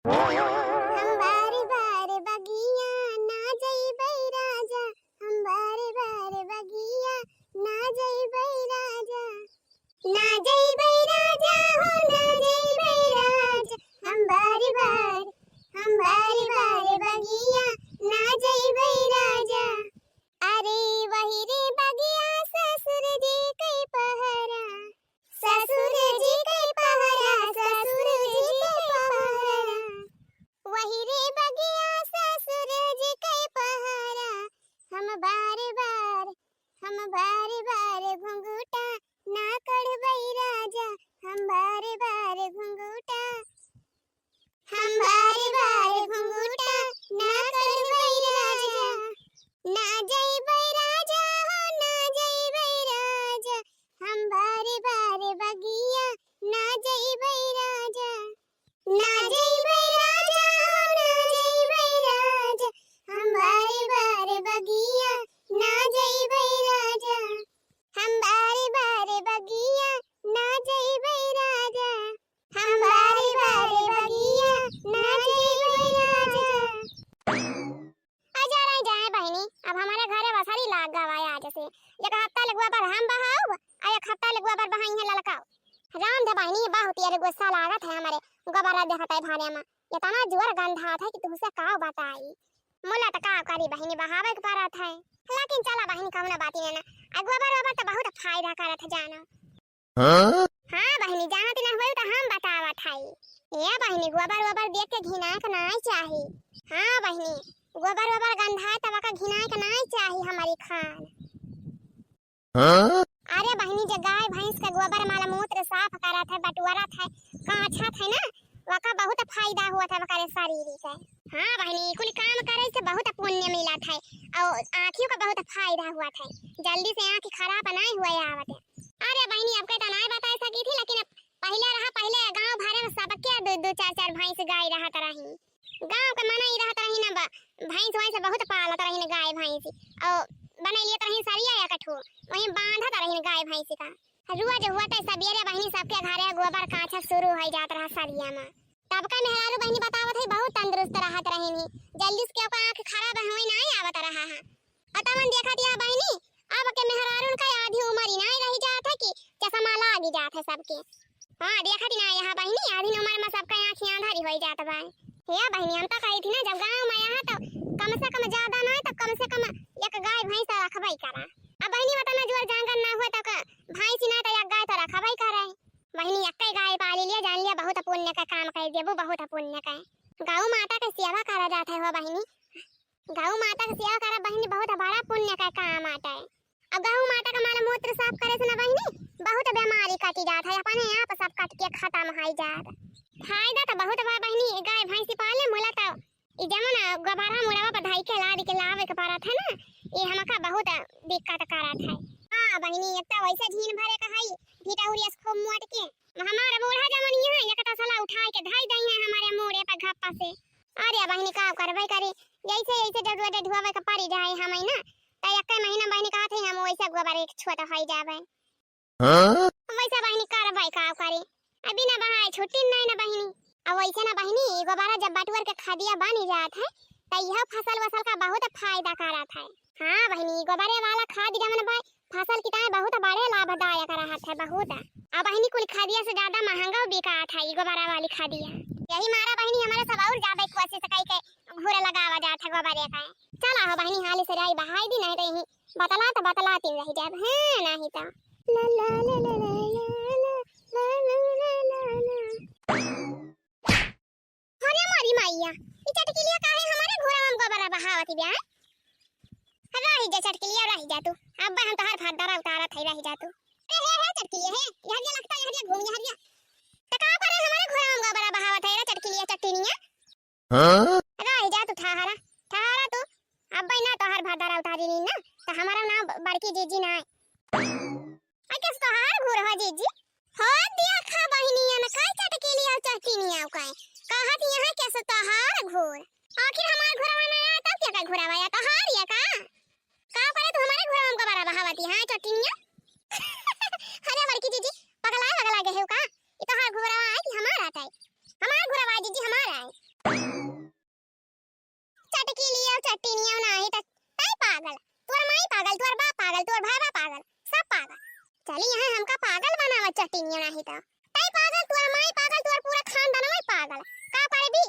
हम बारे बारे बगिया ना जइबै राजा, हम बारे बारे बगिया ना जइबै राजा, ना जइबै राजा हो ना जइबै राजा, हम बारे बारे बगिया ना जइबै राजा। अरे वही रे बगिया ससुर जी के पहरा, ससुर जी के पहरा, ससुर जी के पहरा, वही रे बगिया ससुर जी के पहरा। हम बार बार घुंघूटा ना कढ़बै राजा, हम बार घुंघूटा, हम बार घुंघूटा ना कढ़बै राजा, ना जइबै राजा हो ना जइबै राजा, हम बार बगिया ना जइबै राजा, ना जइबै राजा हो ना जइबै राजा, हम बार बगिया ना जइबै राजा, हम बार बगिया ना जइबै राजा, हम बार बगिया ना जइबै राजा। आजा रह जाए बहनी, अब हमारे घरे बसारी लाग गवाए आज से। एक हफ्ता लगवा पर हम बहाऊ आ एक हफ्ता लगवा पर बहाई है ललकाओ। राम दे बहनी बहुत यार गुस्सा लागत है हमारे गोबरा देखत है भारे में। इतना जोर गंधा था कि तुमसे का बताई। मोला त का करी बहनी बहावे के परत है। लेकिन चला बहनी कौन बात ने ना। आ गोबर तो बहुत फायदा करत है जानो। हां बहनी जानत ना होई त हम बतावत है। ये बहनी गोबर देख के घिना के नहीं चाहिए। हां बहनी गोबर गंधा तब का घिनाए के नहीं चाहिए हमारी खान। अरे बहनी जो गाय भैंस का गोबर माला मूत्र साफ करत है बटुआरा था का अच्छा था ना, वका बहुत फायदा हुआ था वकारे शरीर के। हां बहनी कुल काम करे से बहुत पुण्य मिला था और आंखियों का बहुत फायदा हुआ था, जल्दी से आंख खराब नहीं हुआ आवत। अरे बहनी अब कहता नहीं बता सकी थी, लेकिन पहले गांव भरे में सबके दो चार भैंस गाय रहत रही। गांव के मना ही रहत रही ना, भैंस वैसे बहुत पालत रही गाय भैंस और बना लिए रही सरिया या कठो वहीं बांधत रही गाय भैंस का। रोज हुआ तो सबेरे बहनी सबके घरे गोबर काछा शुरू हो जात रहा सरिया में। तब का मेहरारू बहनी बतावत है बहुत तंदुरुस्त रहत रही, जल्दी से के आंख खराब होई नहीं आवत रहा है। अतमन देखा दिया बहनी अब के मेहरारू का आधी उम्र ही नहीं रह जात है कि चश्मा लाग जात है सबके। हां देखा दी ना यहां बहनी आधी उम्र में सबका आंखें अंधारी हो जात बा। हे बहनी हम तो कही थी ना जब गांव में यहाँ तो कम से कम ज्यादा नहीं तो कम से कम एक गाय भैंस रखबई करा। अब बहनी बताना जोर जांगन ना हुआ तो भैंस ना तो एक गाय तो रखबई करे। बहनी एक गाय पाली लिया जान लिया बहुत पुण्य का काम कर देबो, बहुत पुण्य का। गौ माता का सेवा करा जाता है हो बहनी, गौ माता का सेवा करा बहनी बहुत बड़ा पुण्य का काम आता है। अब गौ माता का माला मूत्र साफ करे से ना बहनी बहुत बीमारी कटी जात है, अपने आप सब कट के खत्म हो जात। फायदा तो बहुत बा बहनी गाय भैंस पाले मोला तो ई जमना गोबरा मुड़वा पर धाई के लाद के लावे के परत है ना, ये हमका बहुत दिक्कत करत है। हां बहनी एक तो वैसे झीन भरे का हई भिटाउरिया से खूब मोट के हमारा बूढ़ा जमन है एक तो सला उठा के धाई दई है हमारे मोड़े पर घप्पा से। अरे बहनी का करबे करे जैसे जैसे धुआवे के पड़ी जाए हमें ना त एक महीना बहनी कहत है हम वैसे गोबर एक छोटा हो जावे। वैसे बहनी करबे का करे अभी ना बहाए छुट्टी नहीं ना बहनी। अब वैसे ना बहनी गोबारा जब बटुअर के खदिया बनी जात है तो यह फसल वसल का बहुत फायदा करत है। हां बहनी गोबारे वाला खाद जमन भाई फसल की तरह बहुत बड़े लाभदायक रहत है बहुत। अब बहनी कुल खदिया से ज्यादा महंगा बिकात है गोबारा वाली खदिया। यही मारा बहनी हमारे सब और ज्यादा कोशिश कई के घूरे लगावा जात है गोबारे का। चला हो बहनी हाली से राई बहाई दी नहीं रही बतलाती रह जाब है नहीं तो ला ला ला ला ला हमारी मैया ई चटकिलिया काहे हमारे घोड़ा में गोबरा बहावती बे रही जा चटकिलिया रही जा तू अब हम तो हर फाट डरा उतारा थई रही जा तू। हे चटकिलिया है यहां जे लगता है घूम यहां जे त का करे हमारे घोड़ा में गोबरा बहावत है रे चटकिलिया चटनिया। रही जा तू ठहरा तू अब ना तो हर फाट डरा उतारी नी ना तो हमारा नाम बड़की जीजी ना आ किस तो हर घोर हो जीजी हो दिया खा बहिनिया ना काय चटकिलिया चटनिया काय कहत यहाँ कैसे तोहार घोर आखिर हमार घोरवा में आया तब क्या का घोरवा या तोहार या का करे तो हमारे घोरवा में गोबरा बहावती है चटनिया। अरे बड़की जीजी पगला गए हो का ये तोहार घोरवा है कि हमारा आता है हमार घोरवा जीजी हमारा है चली यहाँ हमका पागल बनावा चटनिया नहीं तो तई पागल तोर माई पागल तोर पूरा खानदान में पागल का करबी।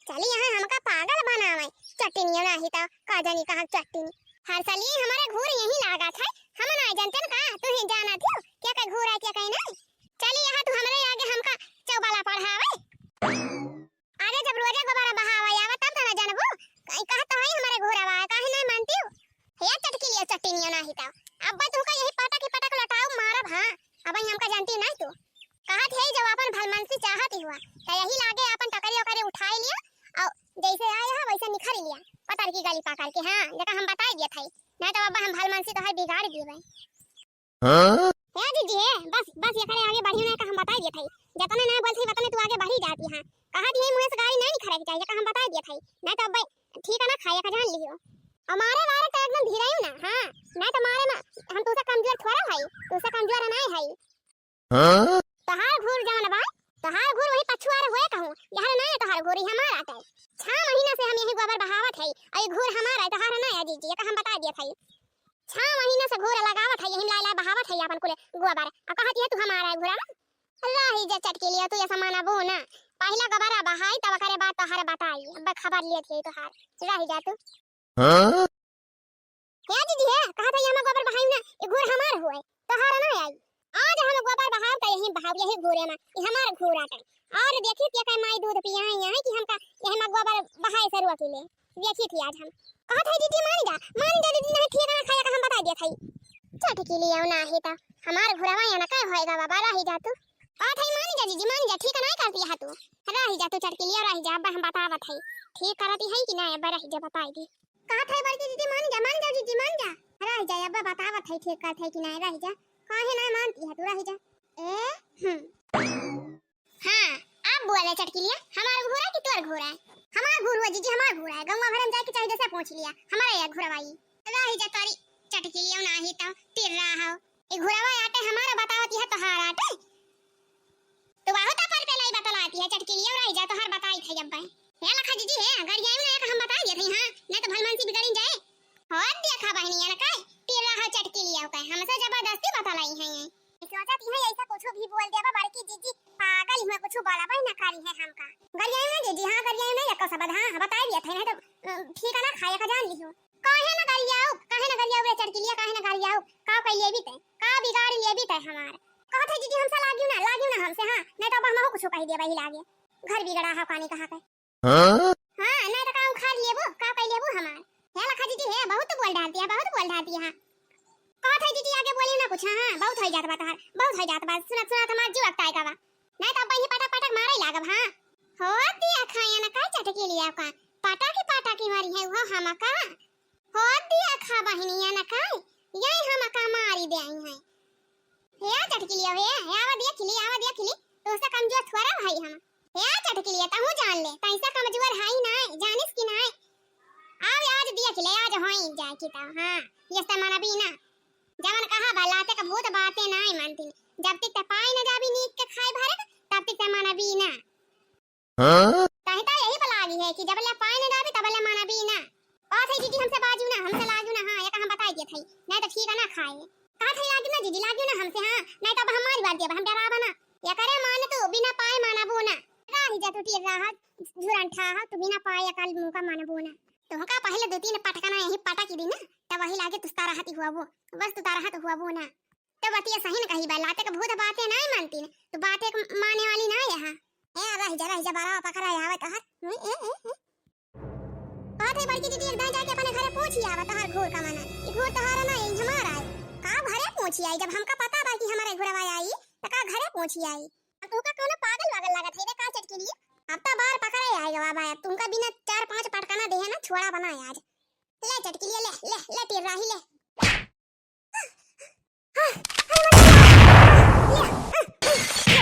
चली यहाँ हमका पागल बनावा चटनिया नहीं तो का जानी कहां चटनी हर साल ये हमारे घूर यही लागा था हम ना जानते न का तू ही जाना थी क्या का घूर है क्या कहीं नहीं। चली यहाँ तू हमरे आगे हमका चौबाला पढ़ावे आगे जब रोजे गोबारा बहावा आवा तब तो ना जानबो कहीं कहत है हमारे घूर आवा काहे नहीं मानती हो हे चटकी लिया चटनिया नहीं तो अब तुमका यही पटक ही पटक लटाऊ मारब हां अब हमका जानती नहीं तू कहत है जब अपन भलमनसी चाहत हुआ तो यही लागे अपन टकरियो करे उठाई लिया और जैसे आया है वैसे निखर लिया पतर की गली पाकर के हां जका हम बता दिया था नहीं तो अब हम भलमनसी तो है बिगाड़ दिए भाई हां है दीदी है बस ये करे आगे बढ़ियो नहीं का हम बता दिया था जतने नहीं बोलती वतने तू आगे बढ़ी जाती है कहत यही मुंह से गाड़ी नहीं खराब चाहिए का हम बता दिया था नहीं तो अब ठीक है ना खाया का जान लियो हमारे बारे तो एकदम धीरे ही ना हां नहीं तो मारे में हम तुसे कमजोर थोड़ा भाई तुसे कमजोर नहीं है हां तहार घूर जान बा तहार घूर वही पछुआर होए कहूं यहां नहीं तहार घूर हमारा है 6 महीना से हम यही गोबर बहावत है और घूर हमारा है तहार नहीं है जीजी का हम बता दिया था 6 महीना से घूर लगावत है यही ला बहावत है अपन कुले गोबर आ कहती है तू हमारा है घूरा अल्लाह ही जे चटके लिया तू ये सामान बो ना पहला गोबर बहाई तब करे बात तहार बताई अब खबर लिए थे तहार रह जा तू हां क्या दीदी है कहा था हम गोबर बहाई ना ये घूर हमार हुए तहार ना आई आज हम गोबर बहाव का यही बहाव यही घूरे में ये हमार घूरा है और देखिए क्या माई दूध पिया है कि हमका यही में गोबर बहाई से रुआ के ले देखिए थी आज हम कहा था दीदी मान जा दीदी नहीं ठीक ना खाया का हम बता दिया था चट के लिए ना है ता हमार घुरावा या ना का होएगा बाबा रह जा तू आ थाई मान जा दीदी मान जा ठीक नहीं करती है तू रह जा तू चट के लिए रह जा अब हम बतावत है ठीक करती है कि ना अब रह जा बताई दी कहा था बड़ी दीदी मान जा दीदी मान जा रह जा अब बतावत है ठीक करत है कि ना रह जा काहे ना मानती है तू रह जा हां अब बोले चटकी लिया हमारा घोड़ा कि तोर घोड़ा है हमारा घोड़ा है जीजी हमारा घोड़ा है गंगा भरम जाके चाहिए जैसे पहुंच लिया हमारा ये घोड़ावाई रह जा तारी चटकी लिया ना ही तो तिर रहा हो ये घोड़ावा आटे हमारा बतावती है तोहार आटे तो बहुत पर पे नहीं बतलाती है चटकी लिया रह जा तोहार बताई थे जब भाई हे लखा जीजी है घर जाए ना हम बता दिए थे हां नहीं तो भलमनसी बिगड़ी जाए और देखा बहनी है ना काय तिर रहा चटकी लिया का हमसे जबरदस्ती बतलाई है ये सोचा थी है ऐसा कुछ भी बोल देबा बड़की जीजी पागल में कुछ बोला भाई ना करी है हमका गरिया में जीजी हां गरिया में एक शब्द हां बता दिया था नहीं तो ठीक है ना खाया का जान लियो काहे ना गरिया रे चटकी लिया काहे ना गरिया का कइले भी ते का बिगाड़ लिए भी ते हमार कहत है जीजी हमसे लागियो ना हमसे हां नहीं तो अब हम कुछ कह देबा ही लागे घर बिगड़ा है पानी कहां के हां नहीं तो का खा लेबो का कइले वो हमार हे लखा जीजी है बहुत बोल डालती है कहत है जीजी आगे बोली ना कुछ हां बहुत हो जात बा तहार बहुत हो जात बा सुनत हमार जीव अटकाय का बा नहीं तो बही पटक मारे लागब हां हो दिया खाया ना का चटकी लिया का पटकी मारी है वो हमका हो दिया खा बहनिया ना का यही हमका मारी दे आई है हे चटकी लिया हे आवा देख ली तो से कमजोर थोड़ा भाई हम हे चटकी लिया ता हूं जान ले तैसा कमजोर हाई ना जानिस कि ना आज देख ले आज होई जाए की ता हां ये समाना भी ना जवन कहा भलाते का भूत बातें नहीं मानती जब तक पाई न जाबी नीक के खाए भरे तब तक माना भी ना हां कहता यही बलागी है कि जब ले पाई न जाबी तब ले माना भी ना और थे जीजी हमसे बाजू ना हमसे लागू ना हां ये का हम बता दिए थे नहीं तो ठीक है ना खाए कहा थे लागू ना जीजी लागू ना हमसे हां नहीं तो अब हमारी बात दे हम डरावा ना ये करे मान तो बिना पाए माना बो ना राही जा तू ती राहत झुरन ठा तू बिना पाए काल मुंह का माना बो ना तो का पहले 2-3 पटकना यही पटकी दी ना तब वही लागे तुस्ता रहती हुआ वो बस तुस्ता रहत हुआ वो ना तो बतिया सही न कही बा लाते का भूत बातें नहीं मानती न तो बातें माने वाली ना है हां रह जा बारा पकड़ा आवत हर बात है बड़की दीदी एक दाई जाके अपने घरे पहुंची आवत हर घोर का माना ई घोर तहारा ना ई हमारा है का घरे पहुंची आई जब हमका पता बा कि हमारे घोरवा आई त का घरे पहुंची आई तू का कोनो पागल वागल लागत है का चटकी लिए अब तो बाहर पकड़े आएगा बाबा तुमका बिना 4-5 पटकाना दे है ना छोड़ा बना आज ले चटकी ले तिर राही ले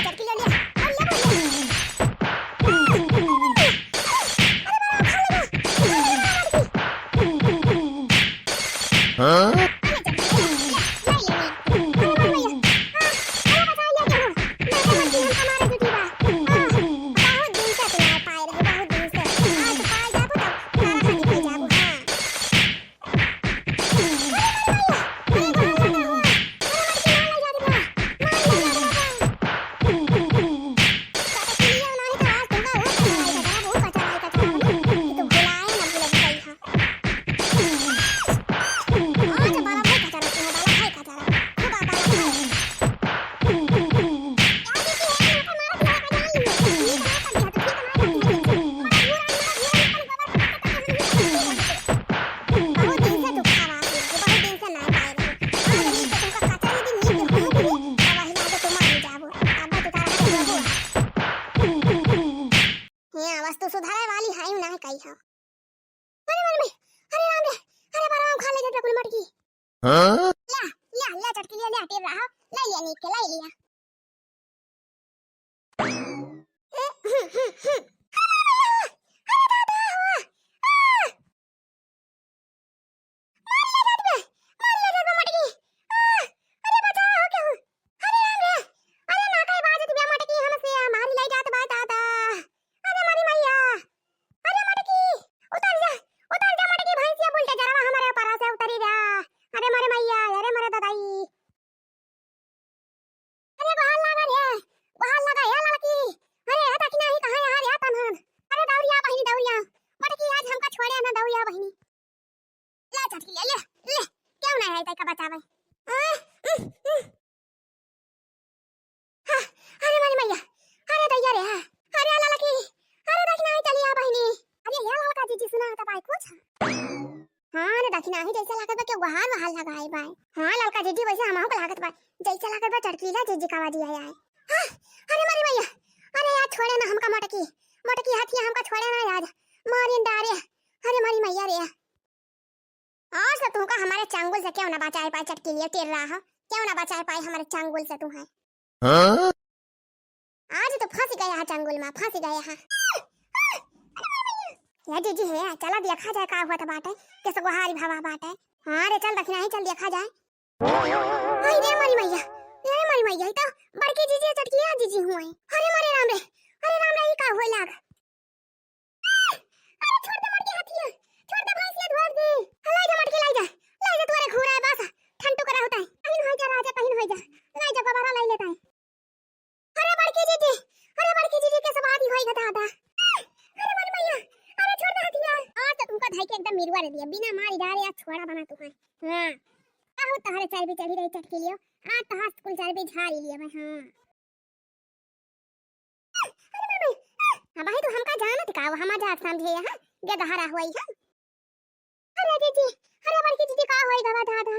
चटकी ले हां तो सुधारे वाली है ना कही हो। अरे मर में अरे राम रे अरे बराम खा ले जब कुल मटकी। हां ला ला ला चटकी ले हटे रहा ले लिया नीक के ले लिया। दक्षिणा ही जैसे लागत बा के वहां वहां लगाए बा। हां लड़का जीजी वैसे हमहु को लागत बा जैसे लागत बा चटकीला जीजी का बाजी है। अरे मारी मैया अरे यार छोड़े ना हमका मटकी मटकी हाथी हमका छोड़े ना यार मारी डारे। अरे मारी मैया रे और सब तुमका हमारे चांगुल से क्यों ना बचाए पाए चटकीलिया तेर रहा हो क्यों ना बचाए पाए हमारे चांगुल से तू है। हां आज तो फंस गया है चांगुल में फंस गया है। या जीजी है चला देखा जाए का हुआ था बाटे कैसे गुहारी भावा बाटे। हां रे चल दक्षिणा ही चल देखा जाए। ओए रे मारी मैया तो बड़की जीजी चटकिया जीजी हुए। अरे मारे राम रे ये का होए लाग। अरे छोड़ दे मटकी हाथी छोड़ दे भैंसिया धोर दे लाई जा मटकी लाई जा तोरे घूरा है बस ठंडू करा होता है कहीं हो जा राजा कहीं हो जा लाई जा बाबा लाई लेता है। अरे बड़की जीजी कैसे बात ही होई गता था। अरे मारी मैया अरे छोड़ दे हथिया आ तो तुमका भाई के एकदम मिरवा दे दिया बिना मारी डारे या छोड़ा बना तू है। हां आहो तहरे चल भी चढ़ी रही चटकी लियो आ तहां कुल चल भी झाड़ी लिया भाई। हां अरे हां भाई तू हमका जानत का हमा जात समझे हां गे दहरा होई हां। अरे जीजी अरे बड़की जीजी का होई गवा था तो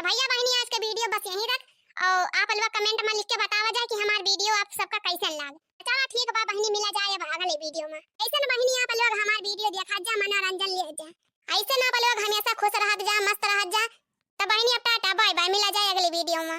भैया बहनी आज के वीडियो बस यहीं तक और आप लोग कमेंट में लिख के बतावा जाए कि हमारा वीडियो आप सबका कैसा लगा। चलो ठीक बा बहनी मिला जाए अब अगले वीडियो में। ऐसे ना बहनी आप लोग हमारा वीडियो देखा जा मनोरंजन ले जा ऐसे ना आप लोग हमेशा खुश रहत जा मस्त रहत जा। तो बहनी अब टाटा बाय बाय मिला जाए अगले वीडियो में।